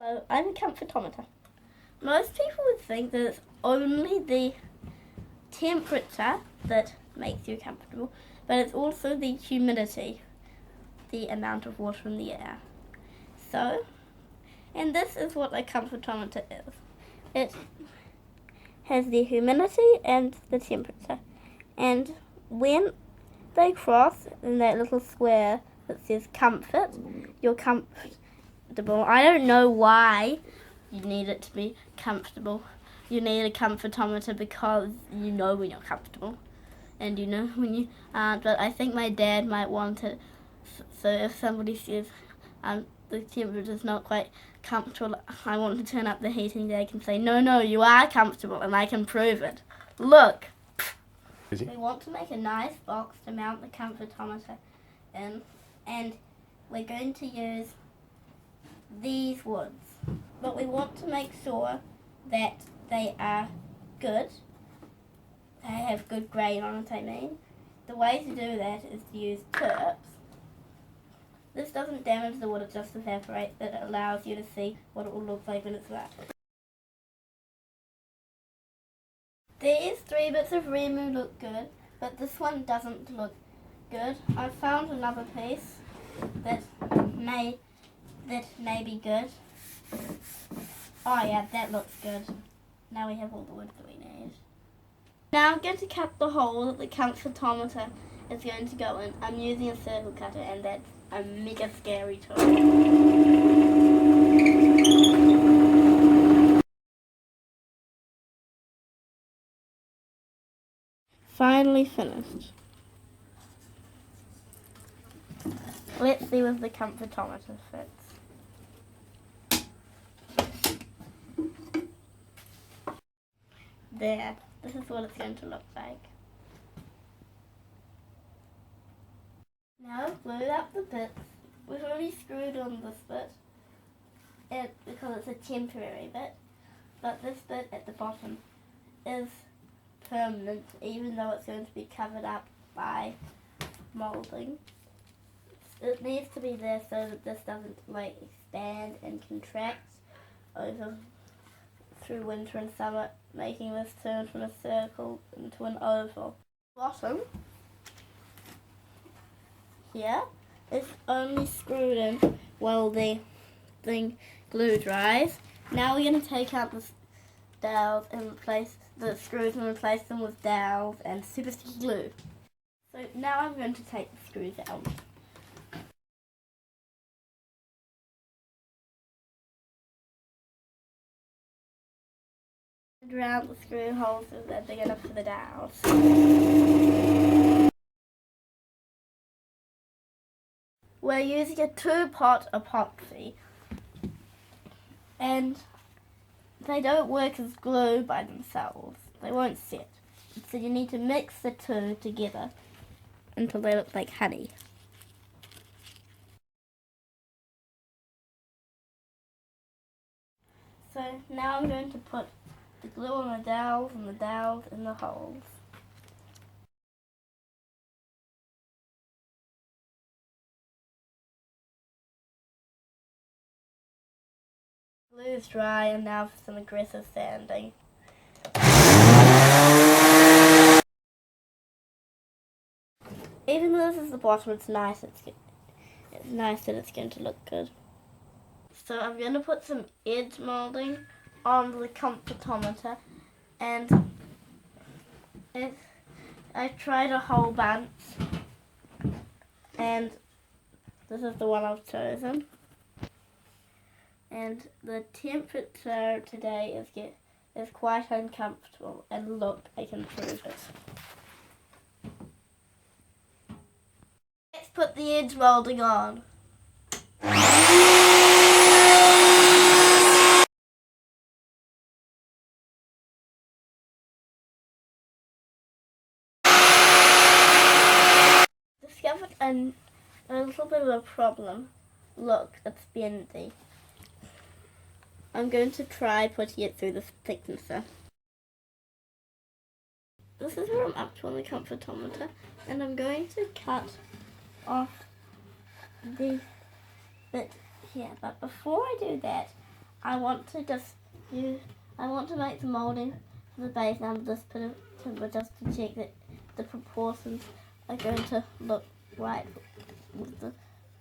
So I'm a comfortometer. Most people would think that it's only the temperature that makes you comfortable, but it's also the humidity, the amount of water in the air. So, and this is what a comfortometer is. It has the humidity and the temperature. And when they cross in that little square that says comfort, you're comfortable. I don't know why you need it to be comfortable. You need a comfortometer because you know when you're comfortable and you know when you aren't. But I think my dad might want it, so if somebody says the temperature's not quite comfortable, I want to turn up the heating, they can say, no, you are comfortable, and I can prove it. Look! We want to make a nice box to mount the comfortometer in, and we're going to use these woods. But we want to make sure that they are good. They have good grain on it, I mean. The way to do that is to use terps. This doesn't damage the wood, it just evaporates. It allows you to see what it will look like when it's wet. These 3 bits of Remu look good, but this one doesn't look good. I've found another piece that may be good. Oh yeah, that looks good. Now we have all the wood that we need. Now I'm going to cut the hole that the comfortometer is going to go in. I'm using a circle cutter, and that's a mega scary tool. Finally finished. Let's see if the comfortometer fits. There. This is what it's going to look like. Now I've glued up the bits. We've already screwed on this bit because it's a temporary bit, but this bit at the bottom is permanent, even though it's going to be covered up by moulding. It needs to be there so that this doesn't expand and contract through winter and summer, making this turn from a circle into an oval. Bottom here is only screwed in while the glue dries. Now we're going to take out the dowels and replace the screws and replace them with dowels and super sticky glue. So now I'm going to take the screws out. Around the screw holes so they're big enough for the dowels. We're using a 2-pot epoxy, and they don't work as glue by themselves. They won't set. So you need to mix the two together until they look like honey. So now I'm going to put the glue on the dowels and the dowels in the holes. Glue is dry, and now for some aggressive sanding. Even though this is the bottom, it's nice. It's nice that it's going to look good. So I'm going to put some edge moulding on the comfortometer, and I tried a whole bunch, and this is the one I've chosen. And the temperature today is quite uncomfortable, and look, I can prove it. Let's put the edge moulding on. Discovered a little bit of a problem. Look, it's bendy. I'm going to try putting it through the thicknesser. This is where I'm up to on the comfortometer, and I'm going to cut off the bit here. But before I do that, I want to make the moulding for the base out of this bit of timber just to check that the proportions are going to look right with the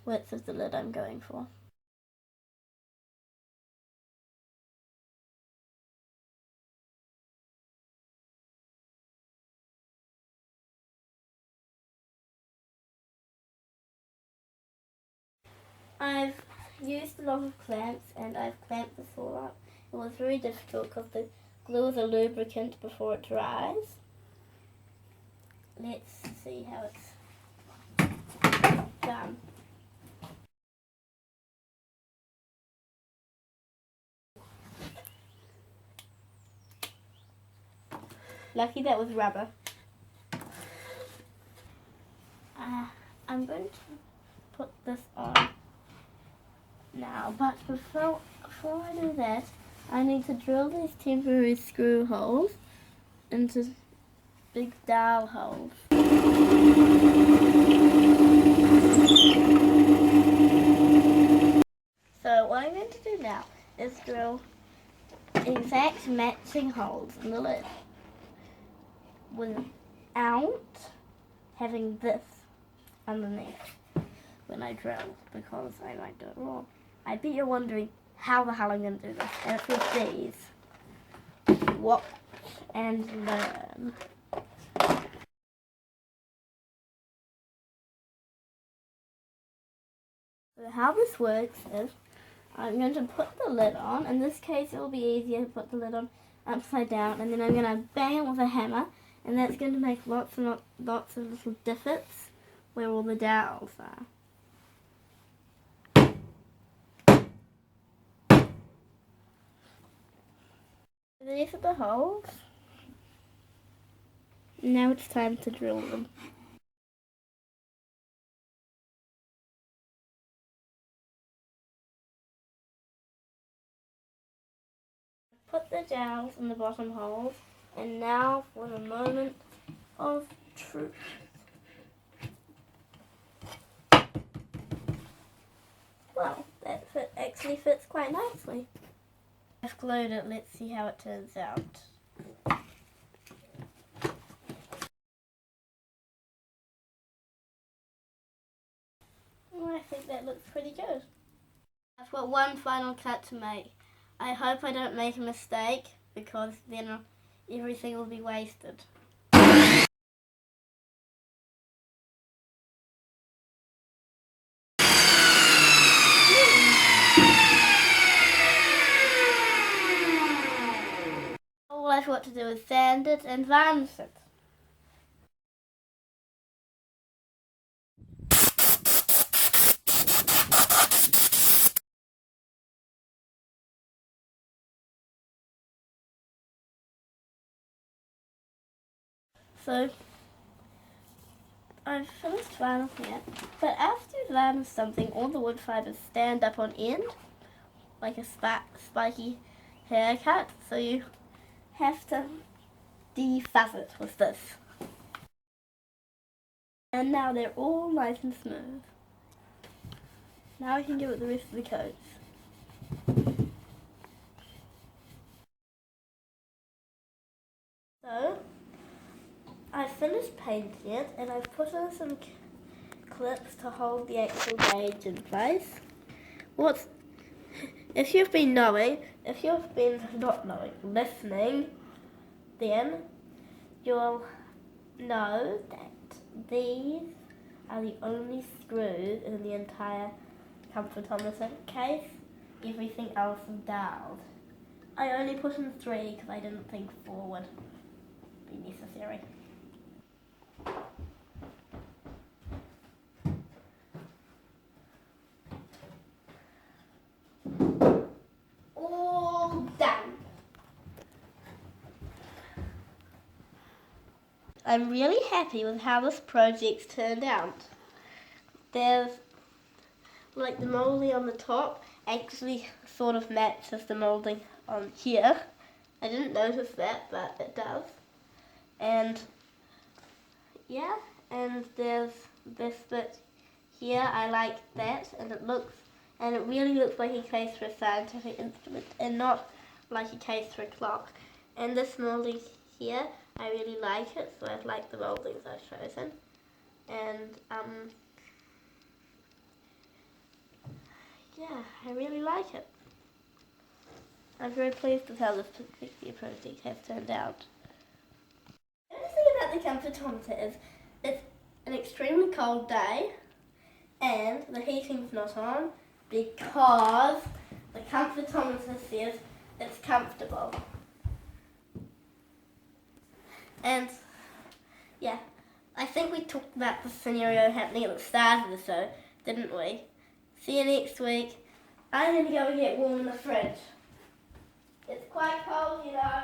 width of the lid I'm going for. I've used a lot of clamps and I've clamped this all up. It was very difficult because the glue is a lubricant before it dries. Let's see how it's done. Lucky that was rubber. I'm going to put this on now, but before I do that, I need to drill these temporary screw holes into big dowel holes. So what I'm going to do now is drill exact matching holes in the lid without having this underneath when I drill, because I might do it wrong. I bet you're wondering how the hell I'm going to do this, and it's with these. Watch and learn. So how this works is I'm going to put the lid on. In this case it will be easier to put the lid on upside down, and then I'm going to bang it with a hammer, and that's going to make lots of little divots where all the dowels are. These are the holes. Now it's time to drill them. Put the dowels in the bottom holes, and now for the moment of truth. Well, that actually fits quite nicely. I've glued it, let's see how it turns out. Well, I think that looks pretty good. I've got one final cut to make. I hope I don't make a mistake, because then everything will be wasted. All I've got to do is sand it and varnish it. So I've finished varnishing it, but after you varnish something, all the wood fibers stand up on end, like a spiky haircut, so you have to defuzz it with this. And now they're all nice and smooth. Now I can give it the rest of the coats. So I've finished painting it, and I've put in some clips to hold the actual gauge in place. If you've been not knowing, listening, then you'll know that these are the only screws in the entire Comfortometer case. Everything else is doweled. I only put in 3 because I didn't think 4 would be necessary. All done. I'm really happy with how this project's turned out. There's like the moulding on the top actually sort of matches the moulding on here. I didn't notice that, but it does. And yeah, and there's this bit here, I like that, and it looks and it really looks like a case for a scientific instrument and not like a case for a clock. And this moulding here, I really like it, so I like the mouldings I've chosen. And yeah, I really like it. I'm very pleased with how this particular project has turned out. The only thing about the comfortometer is it's an extremely cold day and the heating's not on because the comfortometer says it's comfortable. And yeah, I think we talked about the scenario happening at the start of the show, didn't we? See you next week. I'm going to go and get warm in the fridge. It's quite cold, you know.